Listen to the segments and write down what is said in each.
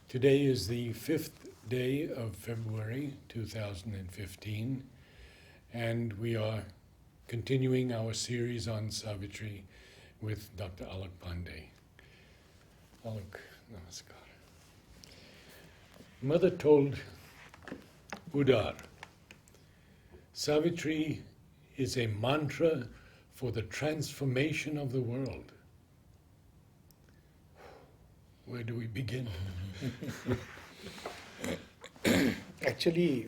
Today is the 5th day of February 2015, and we are continuing our series on Savitri with Dr. Alok Pandey. Alok, namaskar. Mother told Udar, Savitri is a mantra for the transformation of the world. Where do we begin? Actually,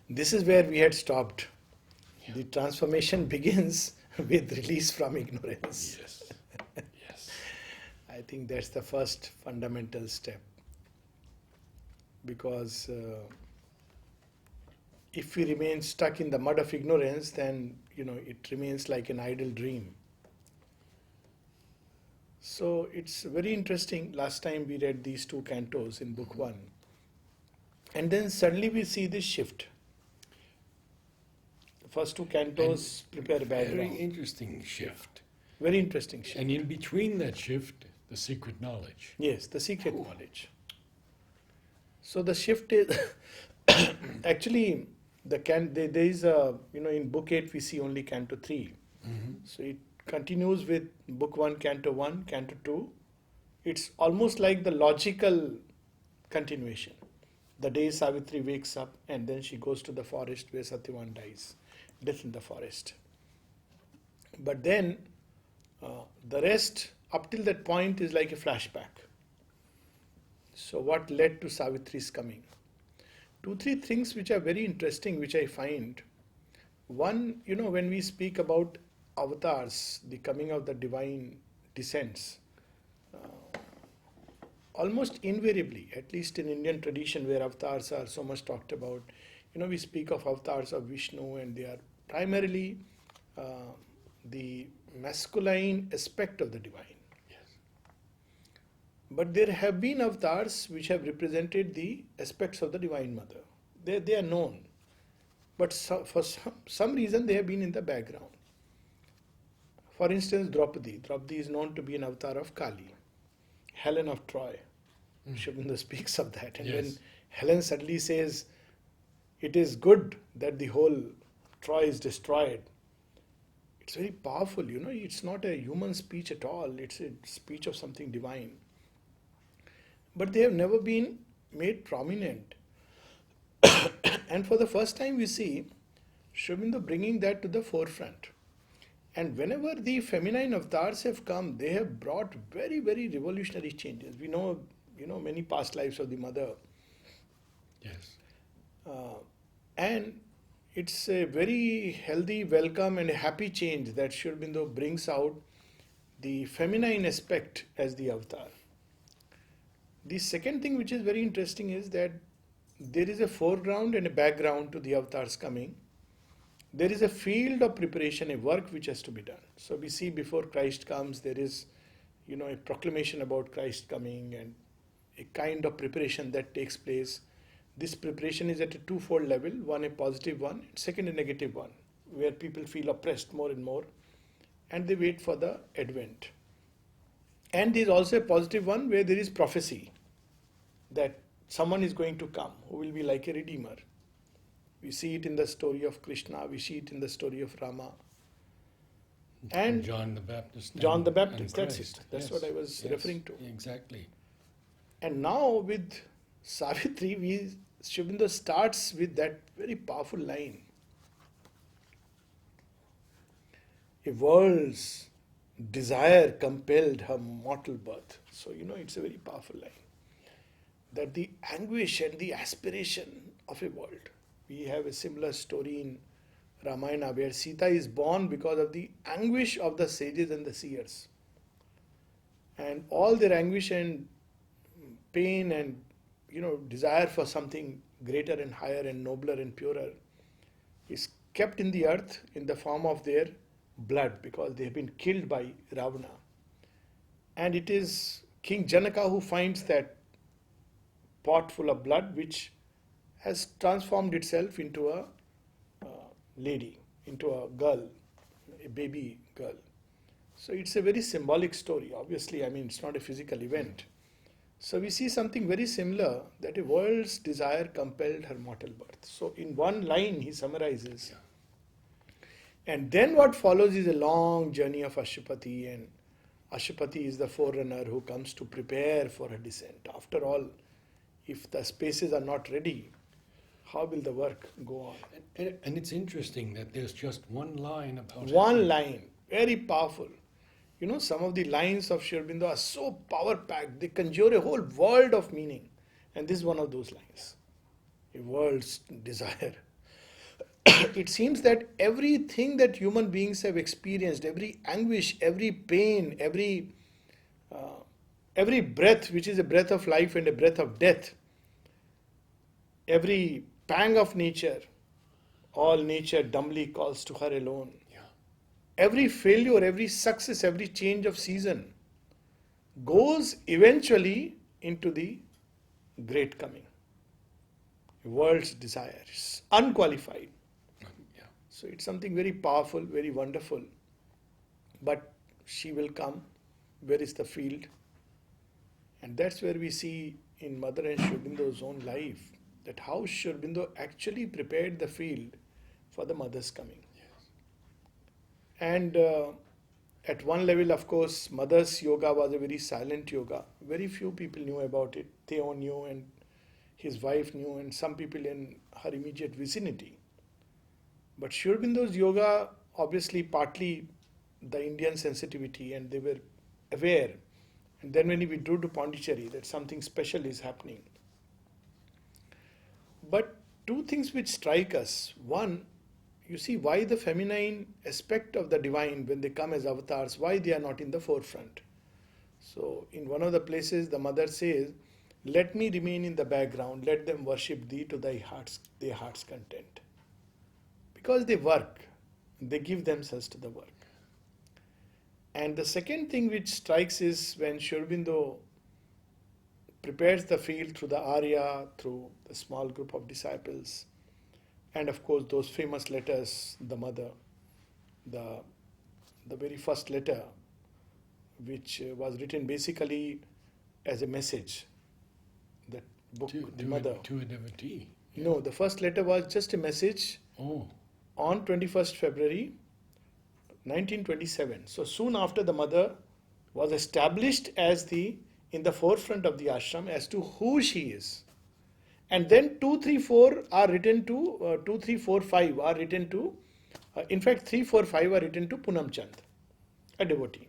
this is where we had stopped. Yeah. The transformation begins with release from ignorance. Yes. Yes. I think that's the first fundamental step. Because if we remain stuck in the mud of ignorance, then it remains like an idle dream. So it's very interesting. Last time we read these two cantos in book 1. And then suddenly we see this shift. The first two cantos prepare background. Very interesting shift. Very interesting shift. And in between that shift, the secret knowledge. Yes, the secret knowledge. So the shift is actually there is a in book 8 we see only canto 3. Mm-hmm. So it continues with book 1, canto 1, canto 2. It's almost like the logical continuation. The day Savitri wakes up and then she goes to the forest where Satyavan dies. Death in the forest. But then the rest up till that point is like a flashback. So what led to Savitri's coming? 2-3 things which are very interesting, which I find. One, when we speak about avatars, the coming of the divine descents, almost invariably, at least in Indian tradition where avatars are so much talked about, we speak of avatars of Vishnu and they are primarily the masculine aspect of the divine. Yes. But there have been avatars which have represented the aspects of the Divine Mother. They are known. But for some reason they have been in the background. For instance, Draupadi. Draupadi is known to be an avatar of Kali, Helen of Troy. Aurobindo speaks of that. And when Helen suddenly says, it is good that the whole Troy is destroyed, it's very powerful, it's not a human speech at all. It's a speech of something divine. But they have never been made prominent. And for the first time we see Aurobindo bringing that to the forefront. And whenever the feminine avatars have come, they have brought very, very revolutionary changes. We know, many past lives of the mother. Yes. And it's a very healthy, welcome and a happy change that Aurobindo brings out the feminine aspect as the avatar. The second thing which is very interesting is that there is a foreground and a background to the avatars coming. There is a field of preparation, a work which has to be done. So we see before Christ comes, there is, a proclamation about Christ coming and a kind of preparation that takes place. This preparation is at a twofold level, one a positive one, second a negative one, where people feel oppressed more and more and they wait for the advent. And there is also a positive one where there is prophecy that someone is going to come who will be like a redeemer. We see it in the story of Krishna, we see it in the story of Rama. And John the Baptist. John the Baptist, that's Christ. it. That's what I was referring to. Exactly. And now with Savitri, Aurobindo starts with that very powerful line. A world's desire compelled her mortal birth. So, it's a very powerful line. That the anguish and the aspiration of a world. We have a similar story in Ramayana where Sita is born because of the anguish of the sages and the seers. And all their anguish and pain and desire for something greater and higher and nobler and purer is kept in the earth in the form of their blood because they have been killed by Ravana. And it is King Janaka who finds that pot full of blood which has transformed itself into a lady, into a girl, a baby girl. So it's a very symbolic story. Obviously, it's not a physical event. So we see something very similar, that a world's desire compelled her mortal birth. So in one line he summarizes. And then what follows is a long journey of Ashupati, and Ashupati is the forerunner who comes to prepare for her descent. After all, if the spaces are not ready, how will the work go on? And it's interesting that there's just one line about One heaven. line, very powerful. You know, some of the lines of Sri Aurobindo are so power packed, they conjure a whole world of meaning. And this is one of those lines, a world's desire. It seems that everything that human beings have experienced, every anguish, every pain, every breath, which is a breath of life and a breath of death, every pang of nature, all nature dumbly calls to her alone. Yeah. Every failure, every success, every change of season goes eventually into the great coming. The world's desires, unqualified. Yeah. So it's something very powerful, very wonderful. But she will come. Where is the field? And that's where we see in Mother and Sri Aurobindo's own life that how Sri Aurobindo actually prepared the field for the mother's coming. Yes. And at one level, of course, mother's yoga was a very silent yoga. Very few people knew about it. Theo knew, and his wife knew, and some people in her immediate vicinity. But Sri Aurobindo's yoga, obviously, partly the Indian sensitivity, and they were aware. And then when he withdrew to Pondicherry, that something special is happening. But two things which strike us. One, you see why the feminine aspect of the divine, when they come as avatars, why they are not in the forefront. So in one of the places, the mother says, "Let me remain in the background, let them worship thee to their heart's content." Because they work, they give themselves to the work. And the second thing which strikes is when Sri Aurobindo prepares the field through the Arya, through the small group of disciples, and of course those famous letters, the mother, the very first letter, which was written basically as a message, that book, the mother. To a devotee. No, the first letter was just a message Oh. on 21st February 1927. So soon after the mother was established as in the forefront of the ashram as to who she is. And then 2, 3, 4 are written to, 2, 3, 4, 5 are written to, in fact 3, 4, 5 are written to Punam Chand, a devotee.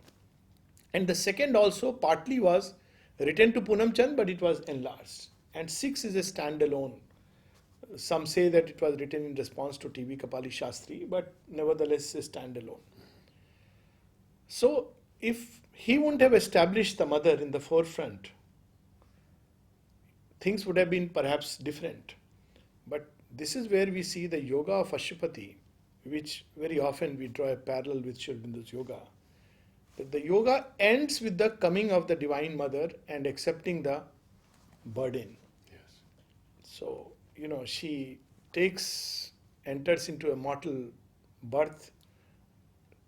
And the second also partly was written to Punam Chand, but it was enlarged. And 6 is a standalone. Some say that it was written in response to T.V. Kapali Shastri, but nevertheless a standalone. So if he wouldn't have established the mother in the forefront, things would have been perhaps different. But this is where we see the yoga of Ashupati, which very often we draw a parallel with Sri Aurobindo's yoga. That the yoga ends with the coming of the Divine Mother and accepting the burden. Yes. So, she enters into a mortal birth,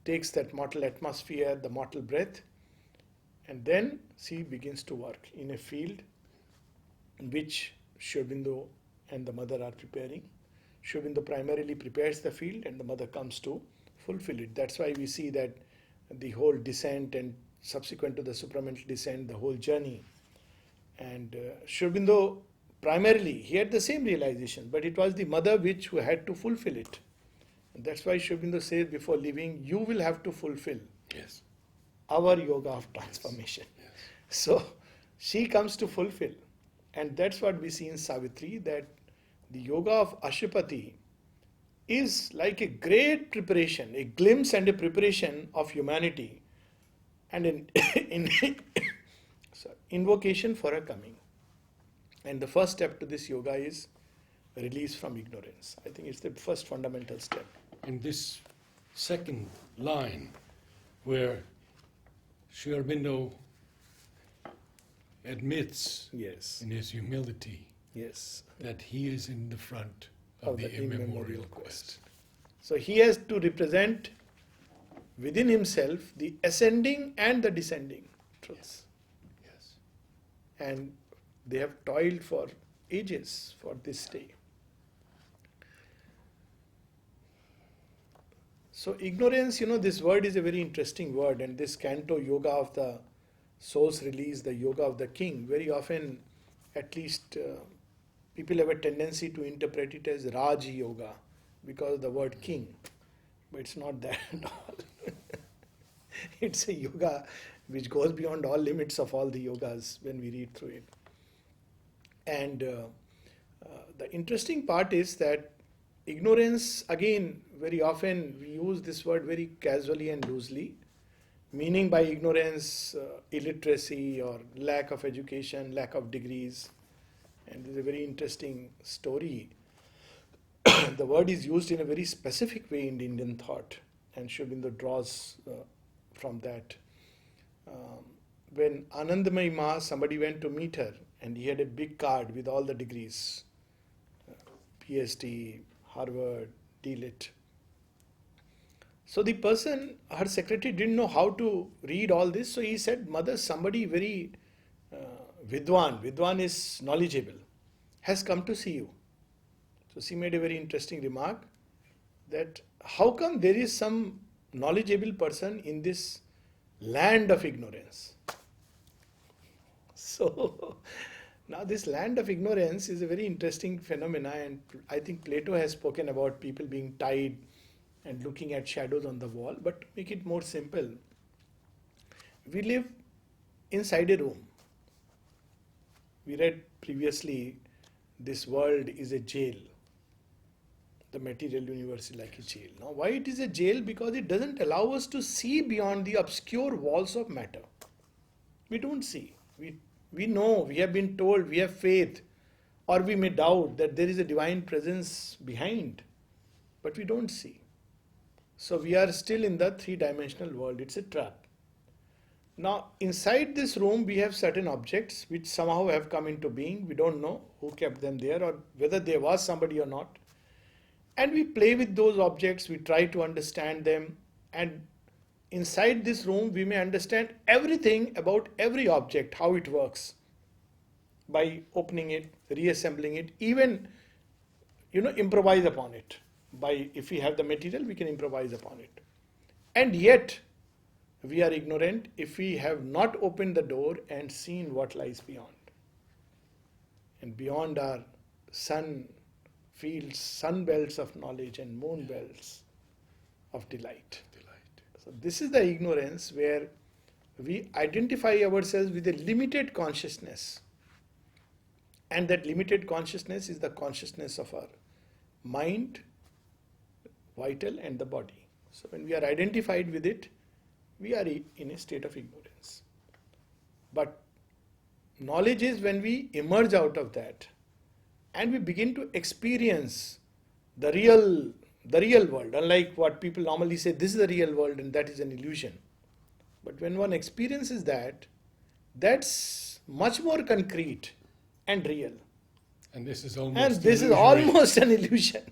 takes that mortal atmosphere, the mortal breath, and then she begins to work in a field in which Sri Aurobindo and the mother are preparing. Sri Aurobindo primarily prepares the field and the mother comes to fulfill it. That's why we see that the whole descent and subsequent to the supramental descent, the whole journey. And Sri Aurobindo primarily, he had the same realization, but it was the mother who had to fulfill it. And that's why Sri Aurobindo says before leaving, you will have to fulfill Yes. our yoga of transformation. Yes. So she comes to fulfill. And that's what we see in Savitri, that the yoga of Ashupati is like a great preparation, a glimpse and a preparation of humanity, and an invocation for her coming. And the first step to this yoga is release from ignorance. I think it's the first fundamental step. And this second line, where Sri Aurobindo admits Yes. in his humility Yes. that he is in the front of the immemorial quest. So he has to represent within himself the ascending and the descending truths. Yes. and they have toiled for ages for this day. So ignorance, this word is a very interesting word, and this Canto yoga of the soul's release, the yoga of the king, very often, at least people have a tendency to interpret it as Raj yoga because of the word king, but it's not that at all. It's a yoga which goes beyond all limits of all the yogas when we read through it. And the interesting part is that ignorance, again, very often we use this word very casually and loosely, meaning by ignorance, illiteracy or lack of education, lack of degrees. And there's a very interesting story. The word is used in a very specific way in Indian thought, and Aurobindo draws from that. When Anandamayi Ma, somebody went to meet her, and he had a big card with all the degrees, PhD, Harvard, DLit. So the person, her secretary, didn't know how to read all this, so he said, Mother, somebody very Vidwan is knowledgeable, has come to see you. So she made a very interesting remark that how come there is some knowledgeable person in this land of ignorance? So now this land of ignorance is a very interesting phenomena, and I think Plato has spoken about people being tied and looking at shadows on the wall. But to make it more simple, we live inside a room. We read previously, this world is a jail. The material universe is like a jail. Now, why it is a jail? Because it doesn't allow us to see beyond the obscure walls of matter. We don't see. We know, we have been told, we have faith, or we may doubt that there is a divine presence behind, but we don't see. So we are still in the three-dimensional world. It's a trap. Now, inside this room, we have certain objects which somehow have come into being. We don't know who kept them there or whether there was somebody or not. And we play with those objects, we try to understand them, and inside this room, we may understand everything about every object, how it works, by opening it, reassembling it, even, improvise upon it. If we have the material, we can improvise upon it. And yet, we are ignorant if we have not opened the door and seen what lies beyond. And beyond are sun fields, sun belts of knowledge and moon belts of delight. So this is the ignorance where we identify ourselves with a limited consciousness. And that limited consciousness is the consciousness of our mind, vital, and the body. So when we are identified with it, we are in a state of ignorance. But knowledge is when we emerge out of that and we begin to experience the real world. Unlike what people normally say, this is the real world and that is an illusion. But when one experiences that, that's much more concrete and real. And this is almost an illusion.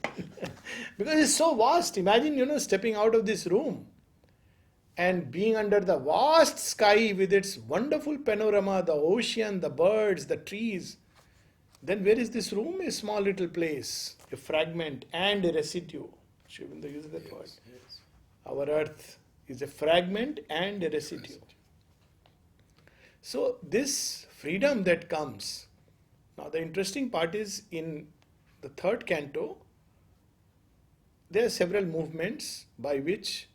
Because it's so vast. Imagine, stepping out of this room and being under the vast sky with its wonderful panorama, the ocean, the birds, the trees. Then where is this room? A small little place, a fragment and a residue. Aurobindo uses that word. Yes. Our earth is a fragment and a residue. So this freedom that comes. Now the interesting part is in the third canto, there are several movements by which,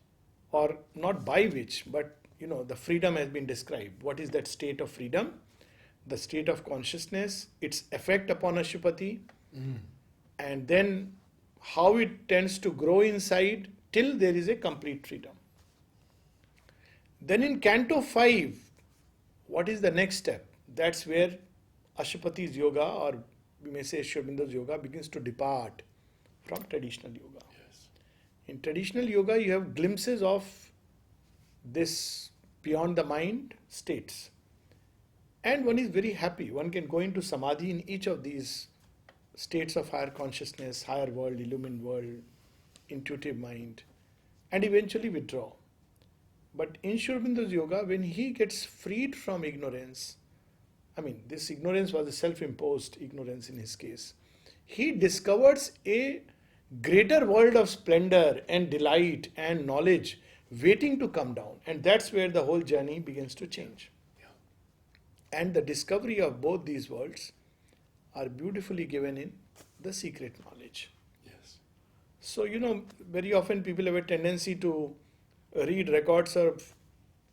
or not by which, but the freedom has been described. What is that state of freedom? The state of consciousness, its effect upon Ashupati, and then how it tends to grow inside till there is a complete freedom. Then in Canto 5, what is the next step? That's where Ashupati's yoga, or we may say Aurobindo's yoga, begins to depart from traditional yoga. Yes. In traditional yoga, you have glimpses of this beyond the mind states. And one is very happy. One can go into samadhi in each of these states of higher consciousness, higher world, illumined world, intuitive mind, and eventually withdraw. But in Aurobindo's yoga, when he gets freed from ignorance, I mean, this ignorance was a self-imposed ignorance in his case. He discovers a greater world of splendor and delight and knowledge waiting to come down. And that's where the whole journey begins to change. And the discovery of both these worlds are beautifully given in the secret knowledge. Yes. So, very often people have a tendency to read records of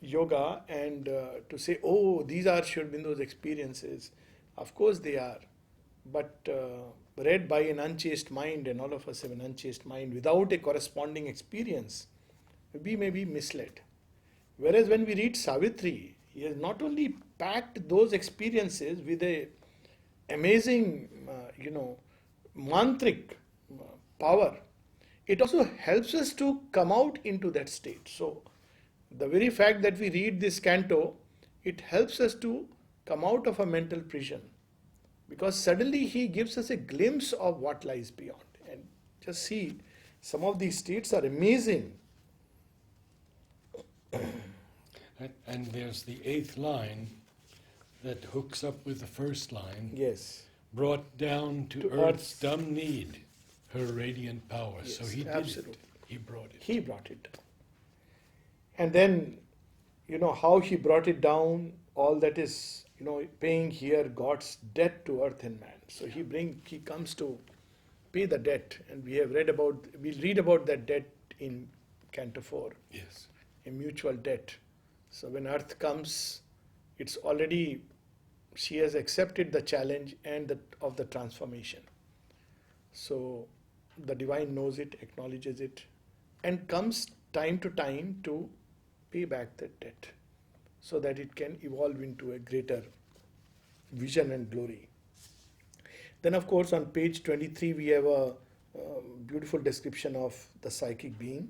yoga and to say, oh, these are Sri Aurobindo's experiences. Of course they are. But read by an unchaste mind, and all of us have an unchaste mind, without a corresponding experience, we may be misled. Whereas when we read Savitri, he has not only packed those experiences with a amazing, mantric power, it also helps us to come out into that state. So, the very fact that we read this canto, it helps us to come out of a mental prison, because suddenly he gives us a glimpse of what lies beyond. And just see, some of these states are amazing. And there's the 8th line that hooks up with the first line. Yes. Brought down to earth's dumb need, her radiant power. Yes, so he did absolutely. it. He brought it. He brought it down. And then, how he brought it down, all that is, paying here God's debt to earth and man. So he comes to pay the debt. And we'll read about that debt in Canto 4. Yes. A mutual debt. So when earth comes, it's already, she has accepted the challenge and of the transformation. So the divine knows it, acknowledges it, and comes time to time to pay back that debt, so that it can evolve into a greater vision and glory. Then, of course, on page 23, we have a beautiful description of the psychic being,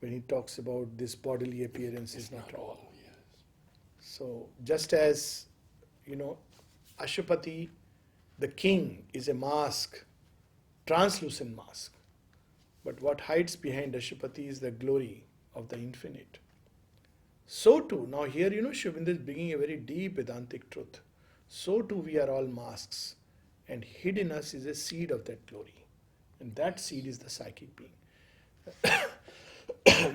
when he talks about this bodily appearance is not all. Yes. So, just as, Ashupati, the king, is a mask, translucent mask, but what hides behind Ashupati is the glory of the infinite. So too, now here, Sri Aurobindo is bringing a very deep Vedantic truth. So too, we are all masks, and hid in us is a seed of that glory. And that seed is the psychic being.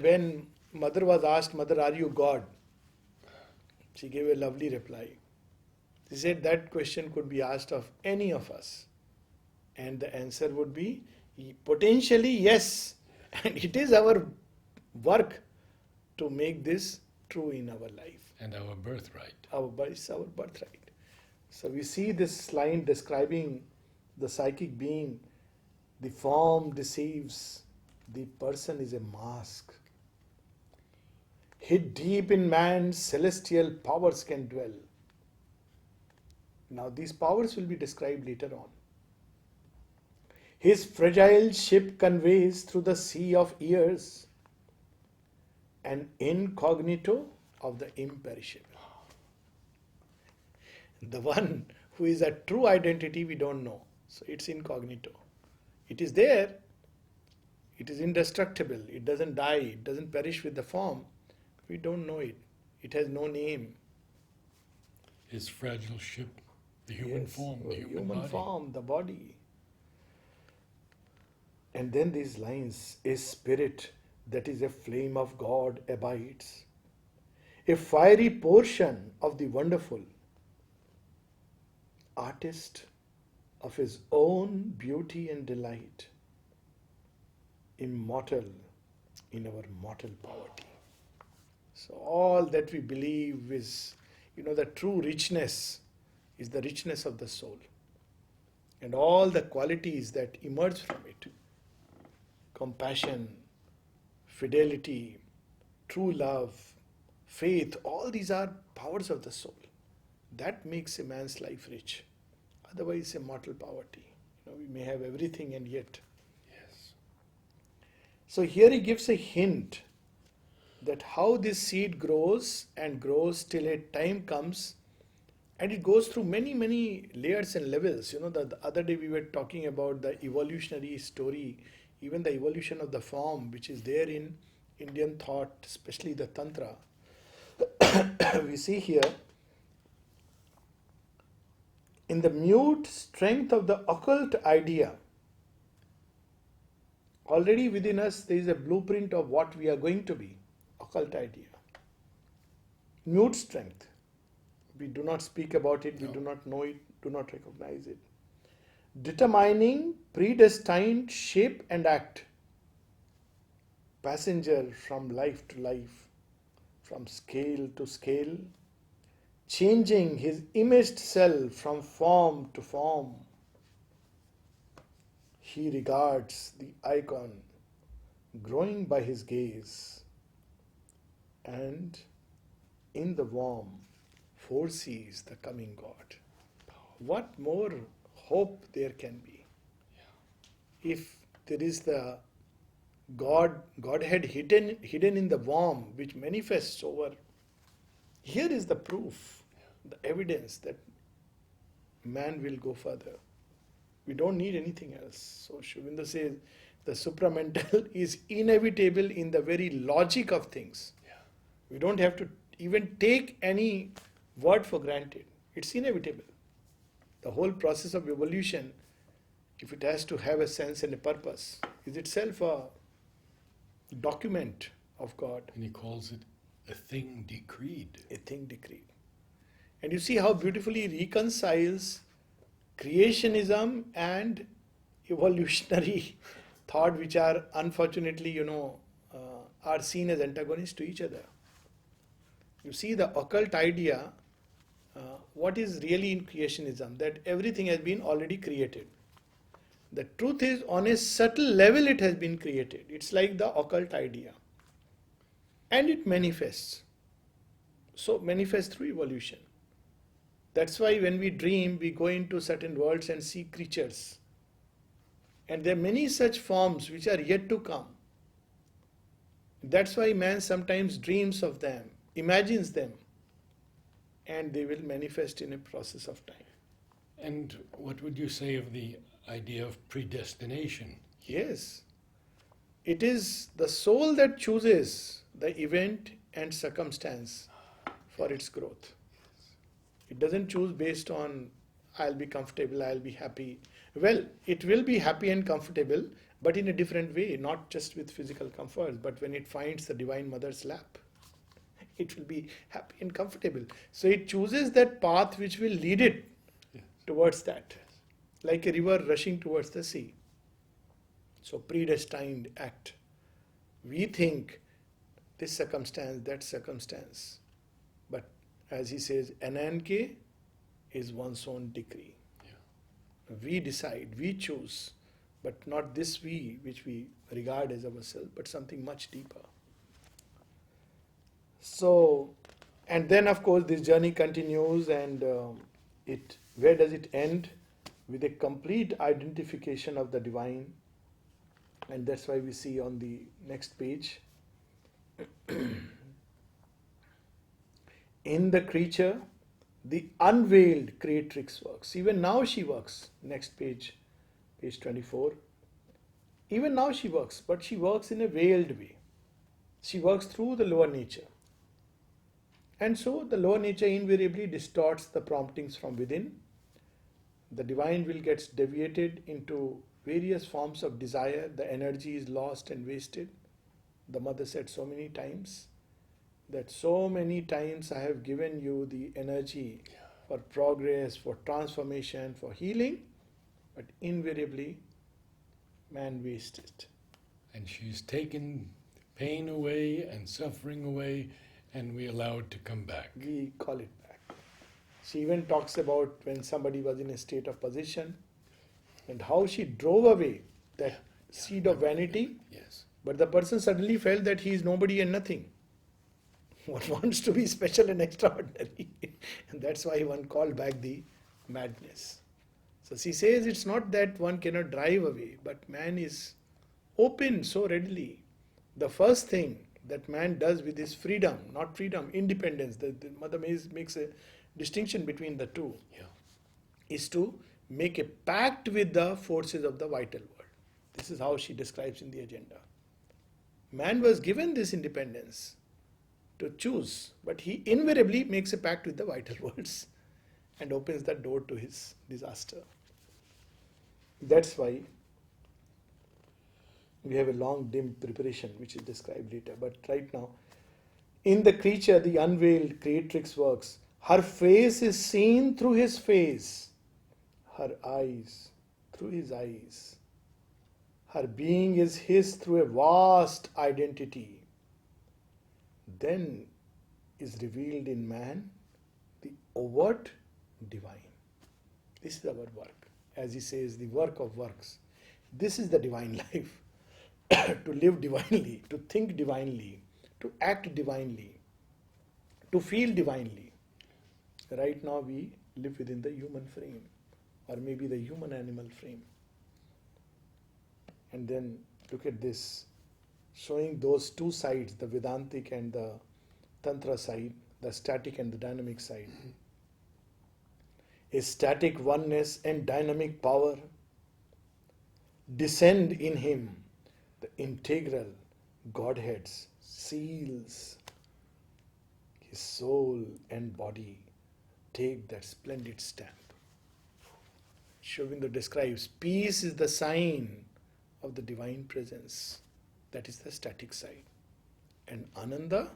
When Mother was asked, Mother, are you God? She gave a lovely reply. She said that question could be asked of any of us. And the answer would be, potentially yes. And it is our work to make this true in our life. And our birthright. It's our birthright. So we see this line describing the psychic being. The form deceives, the person is a mask. Hid deep in man, celestial powers can dwell. Now these powers will be described later on. His fragile ship conveys through the sea of years an incognito of the imperishable. The one who is a true identity we don't know. So it's incognito. It is there. It is indestructible. It doesn't die. It doesn't perish with the form. We don't know it. It has no name. His fragile ship, the human form, the human body. Form, the body. And then these lines, a spirit that is a flame of God abides, a fiery portion of the wonderful, artist of his own beauty and delight, immortal in our mortal poverty. So all that we believe is, the true richness is the richness of the soul. And all the qualities that emerge from it, compassion, fidelity, true love, faith, all these are powers of the soul. That makes a man's life rich. Otherwise, a mortal poverty. We may have everything and yet. Yes. So here he gives a hint that how this seed grows and grows till a time comes, and it goes through many, many layers and levels. The other day we were talking about the evolutionary story, even the evolution of the form, which is there in Indian thought, especially the Tantra. We see here in the mute strength of the occult idea. Already within us there is a blueprint of what we are going to be. Occult idea. Mute strength. We do not speak about it, we do not know it, do not recognize it. Determining predestined shape and act. Passenger from life to life, from scale to scale, changing his imaged self from form to form. He regards the icon growing by his gaze, and in the warm foresees the coming God. What more hope there can be? If there is the Godhead hidden in the warm, which manifests over. Here is the proof, the evidence that man will go further. We don't need anything else. So Aurobindo says the supramental is inevitable in the very logic of things. We don't have to even take any word for granted. It's inevitable. The whole process of evolution, if it has to have a sense and a purpose, is itself a document of God. And he calls it a thing decreed. A thing decreed. And you see how beautifully he reconciles creationism and evolutionary thought, which are unfortunately, are seen as antagonists to each other. You see the occult idea, what is really in creationism, that everything has been already created. The truth is, on a subtle level it has been created. It's like the occult idea. And it manifests. So manifests through evolution. That's why when we dream, we go into certain worlds and see creatures. And there are many such forms which are yet to come. That's why man sometimes dreams of them, imagines them, and they will manifest in a process of time. And what would you say of the idea of predestination? Yes. It is the soul that chooses the event and circumstance for its growth. It doesn't choose based on, I'll be comfortable, I'll be happy. Well, it will be happy and comfortable, but in a different way, not just with physical comforts, but when it finds the Divine Mother's lap, it will be happy and comfortable. So it chooses that path which will lead it towards that, like a river rushing towards the sea. So predestined act. We think this circumstance, that circumstance. But as he says, Ananke is one's own decree. We decide, we choose, but not this we which we regard as ourselves, but something much deeper. So, and then of course this journey continues, and where does it end? With a complete identification of the divine. And that's why we see on the next page, in the creature, the unveiled creatrix works. Even now she works. Next page, page 24. Even now she works, but she works in a veiled way. She works through the lower nature. And so the lower nature invariably distorts the promptings from within. The divine will gets deviated into various forms of desire. The energy is lost and wasted. The mother said so many times that so many times I have given you the energy for progress, for transformation, for healing, but invariably man wastes it. And she's taken pain away and suffering away, and we allow it to come back. We call it back. She even talks about when somebody was in a state of possession and how she drove away that seed of vanity. Yes. But the person suddenly felt that he is nobody and nothing. One wants to be special and extraordinary. And that's why one called back the madness. So she says it's not that one cannot drive away, but man is open so readily. The first thing that man does with his freedom, not freedom, independence, the Mother makes a distinction between the two, is to make a pact with the forces of the vital world. This is how she describes in the agenda. Man was given this independence to choose, but he invariably makes a pact with the vital worlds. and opens the door to his disaster. That's why we have a long, dim preparation, which is described later. But right now, in the creature, the unveiled creatrix works. Her face is seen through his face, her eyes through his eyes. Her being is his through a vast identity. Then is revealed in man the overt divine. This is our work. As he says, the work of works. This is the divine life. To live divinely, to think divinely, to act divinely, to feel divinely. Right now we live within the human frame, or maybe the human animal frame. And then look at this, showing those two sides, the Vedantic and the Tantra side, the static and the dynamic side. A static oneness and dynamic power descend in him. The integral Godheads seals his soul and body take that splendid stamp. Aurobindo describes peace is the sign of the divine presence. That is the static side. And Ananda,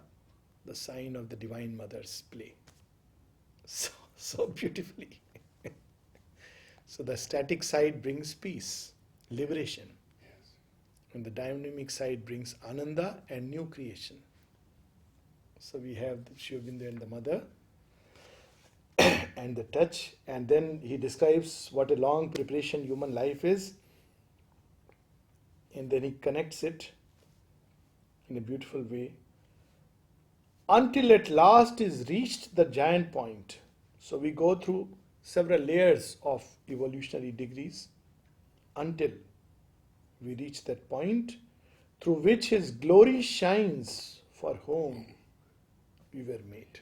the sign of the Divine Mother's play. So beautifully. So the static side brings peace, liberation. Yes. And the dynamic side brings Ananda and new creation. So we have the Aurobindo and the mother and the touch, and then he describes what a long preparation human life is, and then he connects it in a beautiful way until at last is reached the giant point. So we go through several layers of evolutionary degrees until we reach that point through which his glory shines, for whom we were made.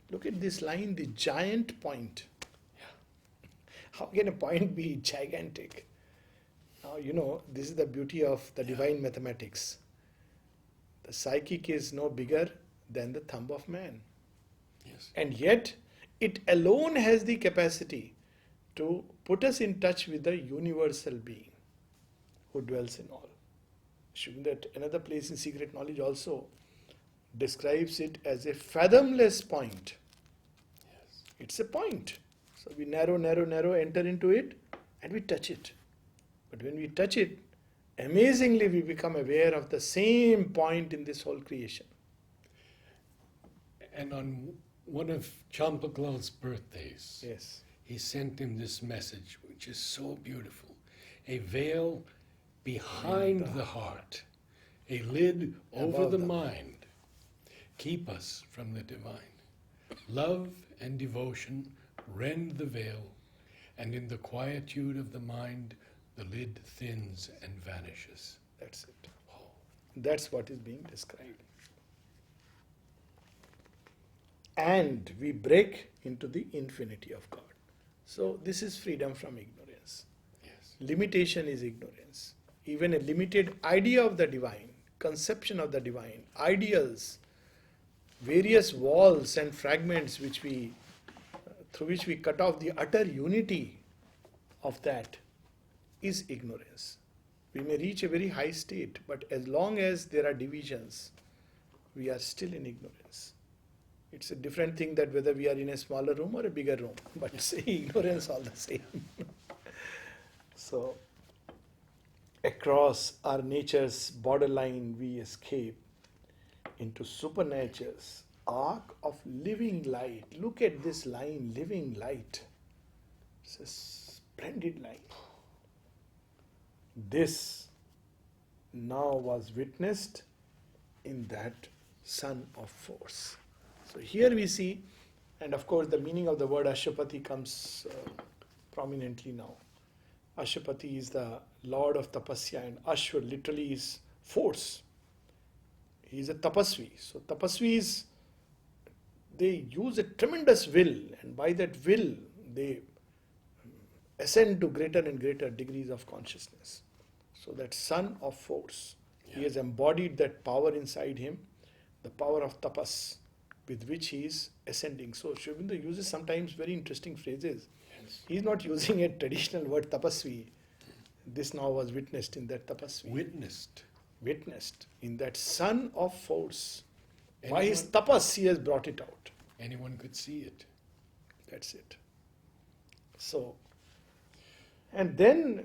Look at this line, the giant point. How can a point be gigantic? Now, this is the beauty of the divine mathematics. The psychic is no bigger than the thumb of man. Yes. And yet, it alone has the capacity to put us in touch with the universal being who dwells in all. Shouldn't that another place in Secret Knowledge also describes it as a fathomless point. Yes. It's a point. So we narrow, enter into it, and we touch it. But when we touch it, amazingly we become aware of the same point in this whole creation. And on one of Champaklal's birthdays, Yes. he sent him this message, which is so beautiful. A veil behind the heart, a lid over the mind. Keep us from the divine. Love and devotion rend the veil, and in the quietude of the mind, the lid thins and vanishes. That's it. That's what is being described. And we break into the infinity of God. So this is freedom from ignorance. Yes. Limitation is ignorance. Even a limited idea of the divine, conception of the divine, ideals, various walls and fragments through which we cut off the utter unity of that is ignorance. We may reach a very high state, but as long as there are divisions, we are still in ignorance. It's a different thing that whether we are in a smaller room or a bigger room, but say ignorance all the same. So, across our nature's borderline we escape into supernature's arc of living light. Look at this line, living light. It's a splendid line. This now was witnessed in that sun of force. So here we see, and of course the meaning of the word Ashapati comes prominently now. Ashapati is the lord of tapasya, and Ashwa literally is force. He is a tapasvi. So tapasvis, they use a tremendous will, and by that will they ascend to greater and greater degrees of consciousness. So that son of force, he has embodied that power inside him, the power of tapas, with which he is ascending. So Sri Aurobindo uses sometimes very interesting phrases. Yes. He is not using a traditional word tapasvi. This now was witnessed in that tapasvi. Witnessed in that son of force. By his tapas he has brought it out. Anyone could see it. That's it. So, and then,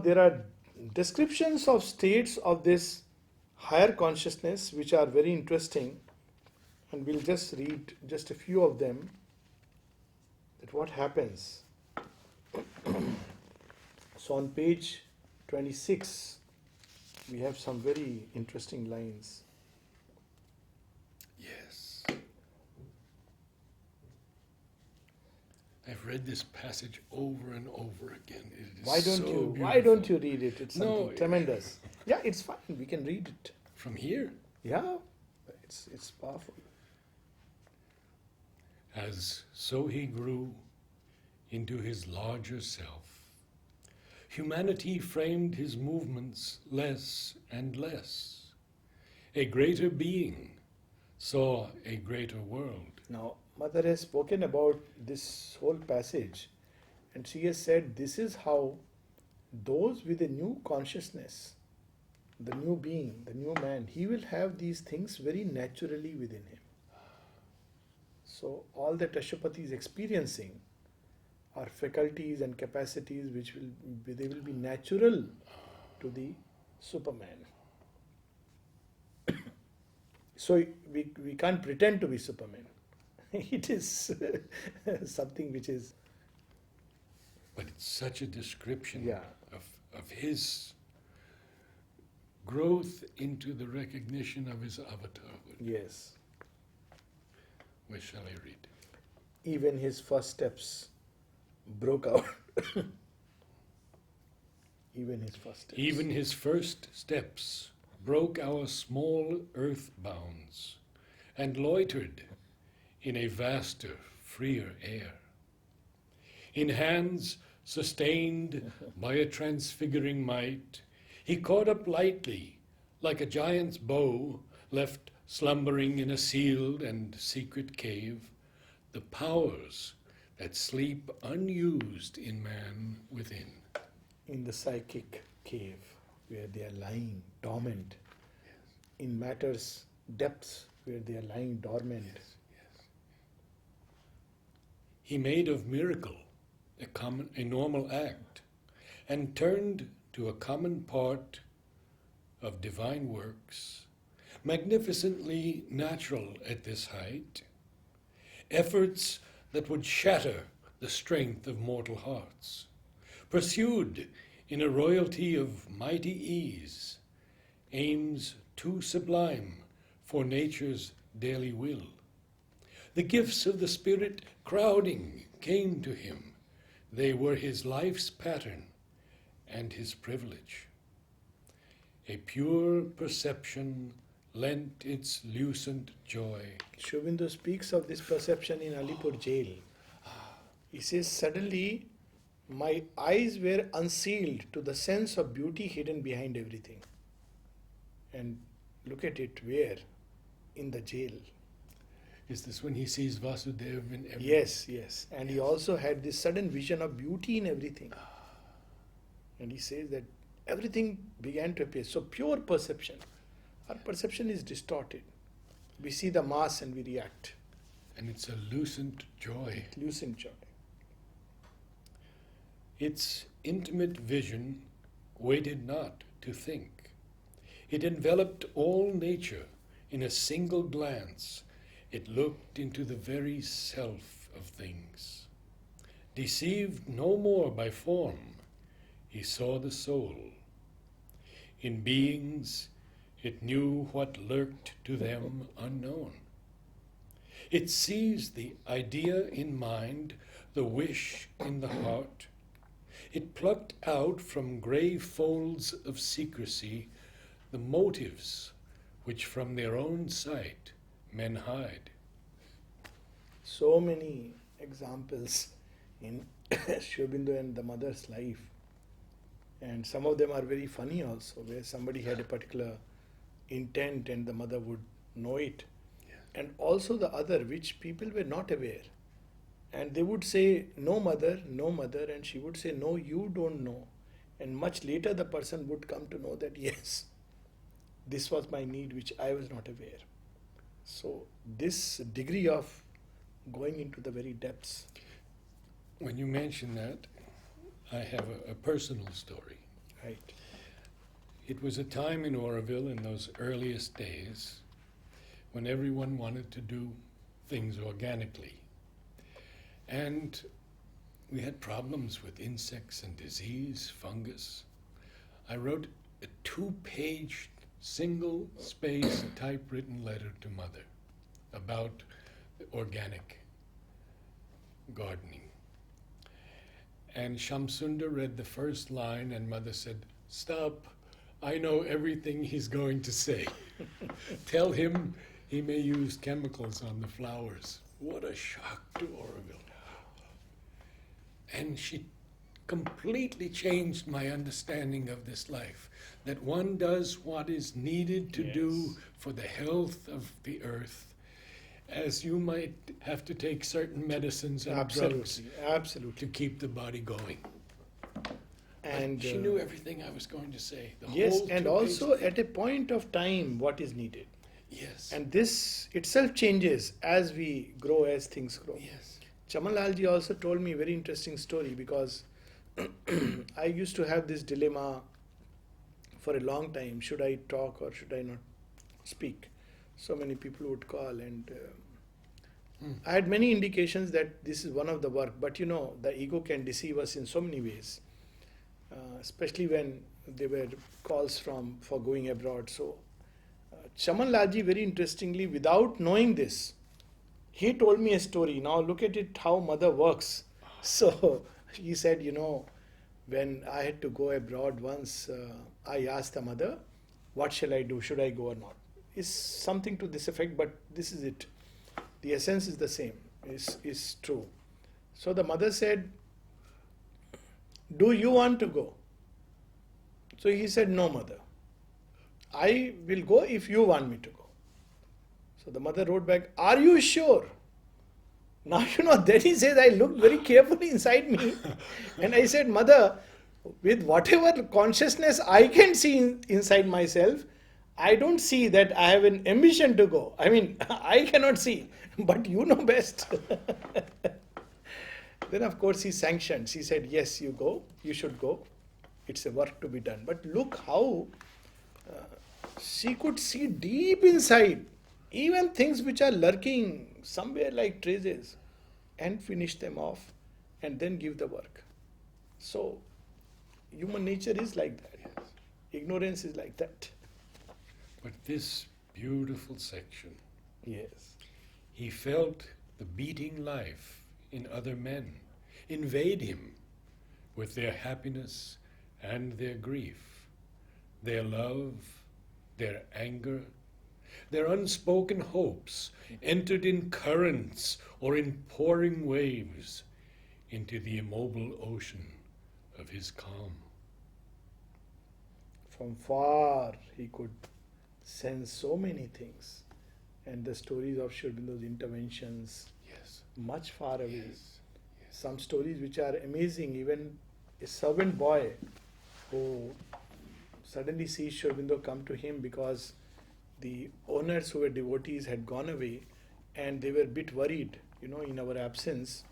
there are descriptions of states of this higher consciousness which are very interesting. And we'll just read just a few of them. That what happens. So on page 26, we have some very interesting lines. Yes. I've read this passage over and over again. It is Why don't so you? Why beautiful. don't you read it? It's something tremendous. Yeah, it's fine. We can read it. From here? Yeah, it's powerful. As so he grew into his larger self, humanity framed his movements less and less. A greater being saw a greater world. Now, Mother has spoken about this whole passage, and she has said this is how those with a new consciousness, the new being, the new man, he will have these things very naturally within him. So, all that Ashwapati is experiencing are faculties and capacities which will be natural to the Superman. So we can't pretend to be Superman. It is something which is... But it's such a description Yeah. of his growth into the recognition of his avatarhood. Yes. Where shall I read? Even his first steps broke out. Even his first steps. Even his first steps broke our small earth bounds and loitered in a vaster, freer air. In hands sustained by a transfiguring might, he caught up lightly, like a giant's bow left slumbering in a sealed and secret cave, the powers that sleep unused in man within. In the psychic cave, where they are lying dormant. In matter's depths, where they are lying dormant. Yes. He made of miracle a normal act, and turned to a common part of divine works, magnificently natural at this height, efforts that would shatter the strength of mortal hearts, pursued in a royalty of mighty ease, aims too sublime for nature's daily will. The gifts of the Spirit crowding came to him. They were his life's pattern and his privilege. A pure perception lent its lucent joy. Sri Aurobindo speaks of this perception in Alipur jail. He says, suddenly my eyes were unsealed to the sense of beauty hidden behind everything. And look at it, where? In the jail. Is this when he sees Vasudeva in everything? Yes. And he also had this sudden vision of beauty in everything. And he says that everything began to appear. So pure perception. Our perception is distorted. We see the mass and we react. And it's a lucent joy. Lucent joy. Its intimate vision waited not to think. It enveloped all nature in a single glance. It looked into the very self of things. Deceived no more by form, he saw the soul. In beings, it knew what lurked to them unknown. It seized the idea in mind, the wish in the heart. It plucked out from grey folds of secrecy the motives which from their own sight men hide. So many examples in Sri Aurobindo and the mother's life. And some of them are very funny also, where somebody had a particular intent and the mother would know it. Yes. and also the other which people were not aware. And they would say, no mother, no mother, and she would say, no, you don't know. And much later the person would come to know that yes, this was my need which I was not aware. So this degree of going into the very depths. When you mention that, I have a personal story. Right. It was a time in Aurobindo in those earliest days when everyone wanted to do things organically. And we had problems with insects and disease, fungus. I wrote a 2-page, single-space typewritten letter to Mother about organic gardening. And Shamsundar read the first line and Mother said, "Stop, I know everything he's going to say. Tell him he may use chemicals on the flowers." What a shock to Aurobindo. And she completely changed my understanding of this life, that one does what is needed to do for the health of the earth, as you might have to take certain medicines and drugs Absolutely. to keep the body going. And she knew everything I was going to say. The yes, whole and 2 also pages. at a point of time what is needed. Yes. And this itself changes as we grow, as things grow. Yes. Chamanlalji also told me a very interesting story, because I used to have this dilemma for a long time. Should I talk or should I not speak? So many people would call, and I had many indications that this is one of the work. But you know, the ego can deceive us in so many ways, especially when there were calls for going abroad. So Chamanlalji, very interestingly, without knowing this, he told me a story. Now look at it, how Mother works. So he said, you know, when I had to go abroad once, I asked the Mother, what shall I do? Should I go or not? It's something to this effect, but this is it. The essence is the same, is true. So the Mother said, do you want to go? So he said, no, Mother. I will go if you want me to go. So the Mother wrote back, are you sure? Now, you know, then he says, I looked very carefully inside me and I said, Mother, with whatever consciousness I can see inside myself, I don't see that I have an ambition to go. I mean, I cannot see, but you know best. Then, of course, he sanctioned. He said, yes, you go, you should go. It's a work to be done. But look how she could see deep inside, even things which are lurking somewhere like traces, and finish them off and then give the work. So, human nature is like that. Yes. Ignorance is like that. But this beautiful section, Yes. he felt the beating life in other men invade him with their happiness and their grief, their love, their anger, their unspoken hopes entered in currents or in pouring waves into the immobile ocean of his calm. From far he could sense so many things. And the stories of Sri Aurobindo's interventions, Yes. much far away. Yes. Some stories which are amazing. Even a servant boy who suddenly sees Sri Aurobindo come to him because the owners who were devotees had gone away, and they were a bit worried, you know, in our absence,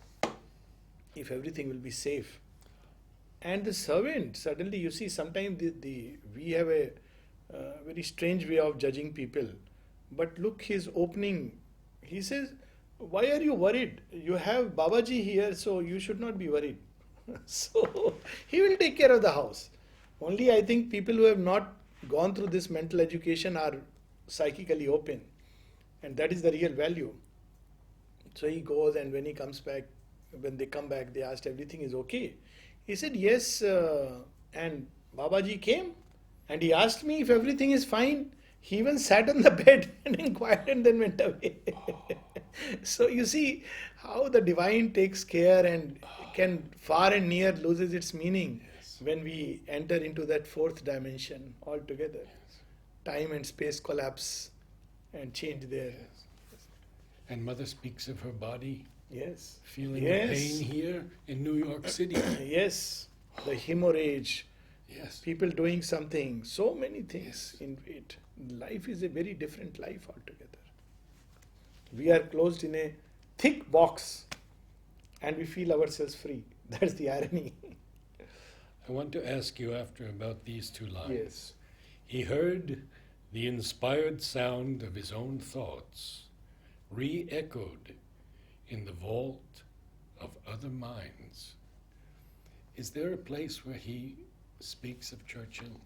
if everything will be safe. And the servant, suddenly, you see, sometimes we have a very strange way of judging people. But look, his opening, he says, why are you worried? You have Babaji here, so you should not be worried. So, he will take care of the house. Only I think people who have not gone through this mental education are psychically open. And that is the real value. So he goes, and when he comes back, when they come back, they asked, everything is okay? He said, yes, and Babaji came and he asked me if everything is fine. He even sat on the bed and inquired and then went away. So you see how the divine takes care and can far and near loses its meaning when we enter into that fourth dimension altogether. Time and space collapse and change there. And Mother speaks of her body Yes. feeling Yes. the pain here in New York City. Yes. The hemorrhage, Yes. people doing something, so many things Yes. in it. Life is a very different life altogether. We are closed in a thick box and we feel ourselves free. That's the irony. I want to ask you after about these two lines. Yes. He heard the inspired sound of his own thoughts re-echoed in the vault of other minds. Is there a place where he speaks of Churchill?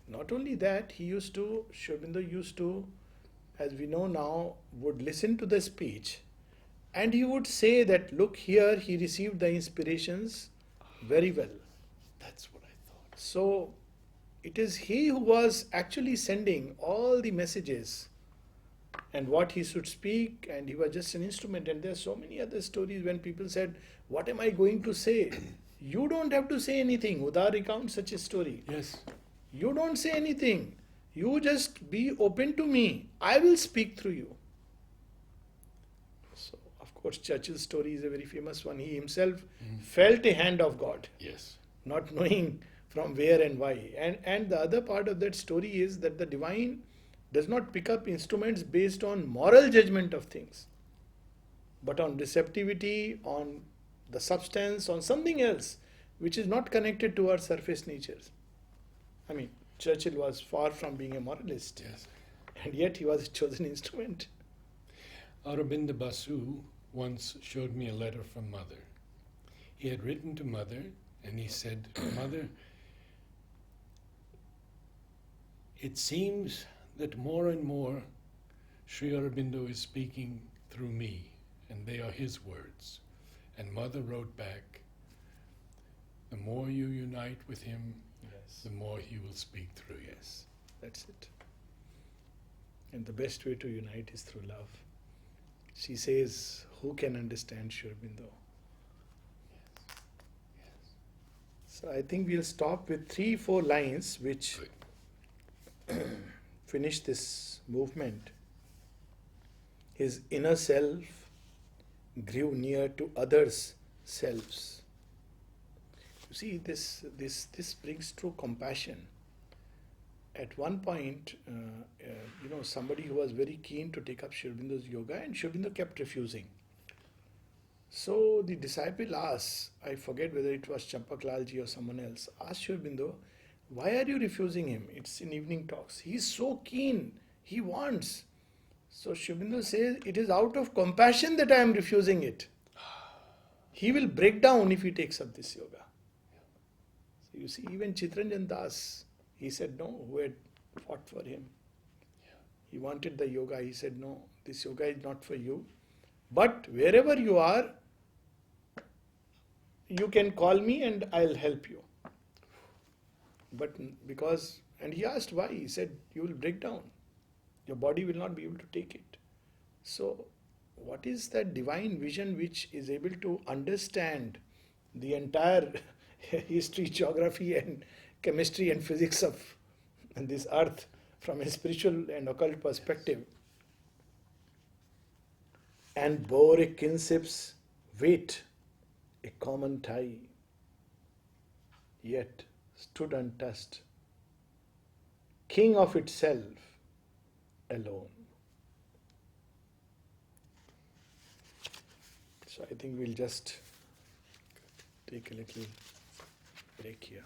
Not only that, Aurobindo used to, as we know now, would listen to the speech and he would say that, look, here he received the inspirations very well. That's what I thought. So it is he who was actually sending all the messages and what he should speak, and he was just an instrument. And there are so many other stories when people said, what am I going to say? You don't have to say anything. Uda recounts such a story. Yes. You don't say anything. You just be open to me. I will speak through you. So, of course, Churchill's story is a very famous one. He himself felt a hand of God, Yes. not knowing from where and why. And the other part of that story is that the divine does not pick up instruments based on moral judgment of things, but on receptivity, on the substance, on something else which is not connected to our surface natures. I mean, Churchill was far from being a moralist, Yes. and yet he was a chosen instrument. Aurobindo Basu once showed me a letter from Mother. He had written to Mother and he said, Mother, it seems that more and more Sri Aurobindo is speaking through me, and they are his words. And Mother wrote back, the more you unite with him, Yes. the more he will speak through you. Yes, that's it. And the best way to unite is through love. She says, who can understand Sri Aurobindo? Yes. So I think we'll stop with 3-4 lines which finish this movement. His inner self grew near to others' selves. You see, this brings true compassion. At one point, somebody who was very keen to take up Sri Aurobindo's yoga, and Sri Aurobindo kept refusing. So the disciple asked, I forget whether it was Champaklalji or someone else, asked Sri Aurobindo, why are you refusing him? It's in evening talks. He is so keen. He wants. So Sri Aurobindo says, it is out of compassion that I am refusing it. He will break down if he takes up this yoga. So you see, even Chittaranjan Das, he said no, who had fought for him. He wanted the yoga. He said, no, this yoga is not for you. But wherever you are, you can call me and I'll help you. But and he asked why. He said, you will break down. Your body will not be able to take it. So, what is that divine vision which is able to understand the entire history, geography and chemistry and physics of this earth from a spiritual and occult perspective, and bore a kinship's weight, a common tie, yet stood untouched, king of itself alone. So I think we'll just take a little break here.